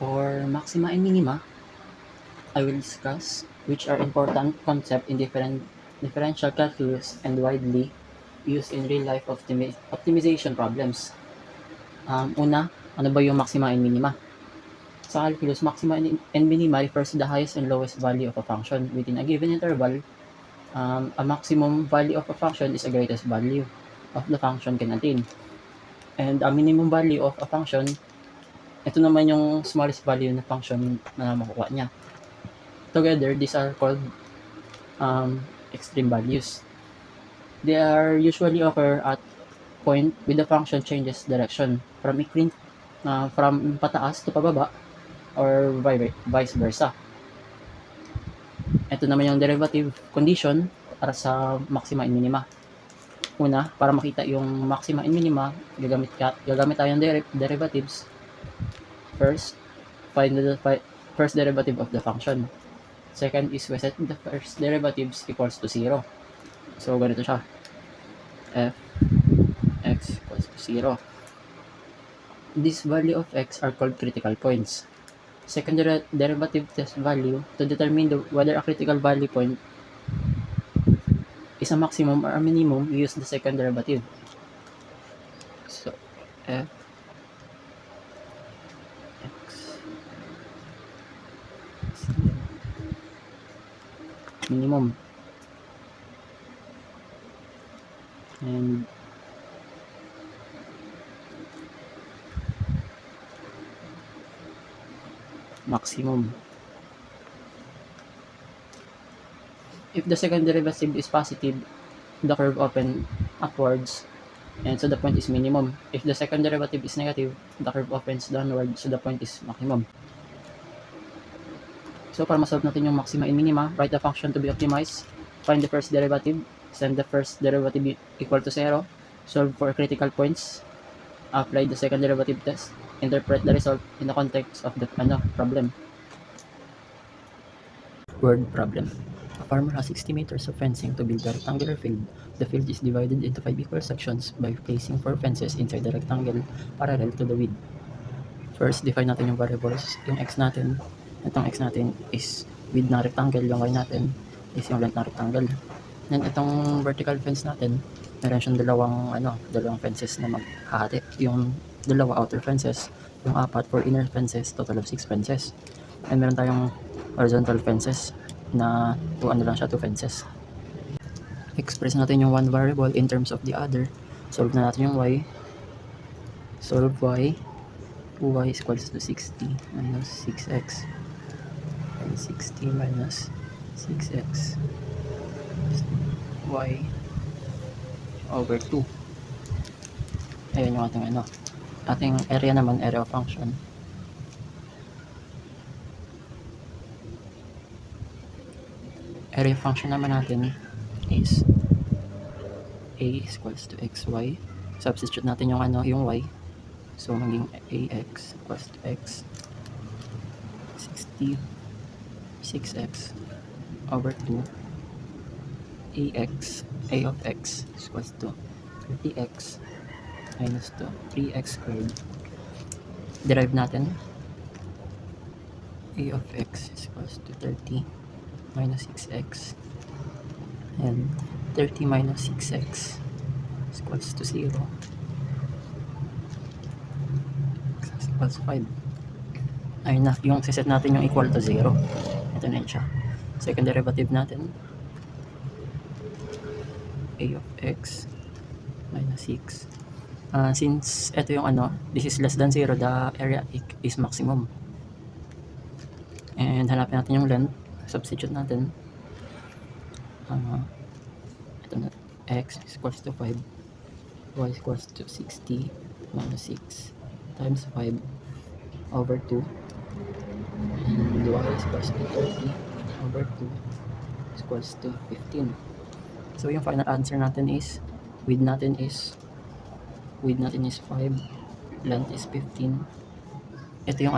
For maxima and minima, I will discuss which are important concepts in differential calculus and widely used in real-life optimization problems. Una, ano ba yung maxima and minima? Sa calculus, maxima and minima refers to the highest and lowest value of a function. Within a given interval, a maximum value of a function is the greatest value of the function can attain. And a minimum value of a function, ito naman yung smallest value na function na makukuha niya. Together, these are called extreme values. They are usually occur at point with the function changes direction from from pataas to pababa or vice versa. Ito naman yung derivative condition para sa maxima and minima. Una, para makita yung maxima and minima, gagamit tayo ng derivatives. First, find the first derivative of the function. Second is we set the first derivatives equals to 0. So, ganito siya. F x equals to 0. This value of x are called critical points. Second derivative test value to determine whether a critical value point is a maximum or a minimum, we use the second derivative. So, f x minimum and maximum. If the second derivative is positive, the curve opens upwards, and so the point is minimum. If the second derivative is negative, the curve opens downward, so the point is maximum. So para masolve natin yung maxima and minima, write the function to be optimized, find the first derivative, send the first derivative equal to 0, solve for critical points, apply the second derivative test, interpret the result in the context of the problem. Word problem. A farmer has 60 meters of fencing to build a rectangular field. The field is divided into 5 equal sections by placing 4 fences inside the rectangle parallel to the width. First, define natin yung variables. Yung x natin, itong x natin is width na rectangle, yung y natin is yung length na rectangle. Then itong vertical fence natin, meron siyang dalawang fences na maghahati. Yung dalawa outer fences, yung apat for inner fences, total of 6 fences. And meron tayong horizontal fences na 2 fences. Express natin yung one variable in terms of the other. Solve na natin yung y. Solve y. 2y is equals to 60 minus 6x. And 60 minus 6x. Y over 2. Ayan yung ating area naman, area of function. Area of function naman natin is a is equals to xy. Substitute natin yung y. So maging ax equals to x 60 6x over 2 a of x is equals to 30x minus 2 3x squared. Derive natin a of x is equals to 30 minus 6x and 30 minus 6x is equals to 0 is equals to 5. Ayun na, yung siset natin yung equal to 0. Ito na yun siya. Second derivative natin, a of x minus 6. Since ito yung this is less than 0, the area is maximum. And hanapin natin yung length. Substitute natin. Ito na, x is equals to 5, y is equals to 60 minus 6 times 5 over 2, and y is equals to 30 over 2 is equals to 15. So yung final answer natin is width natin is 5, length is 15. Ito yung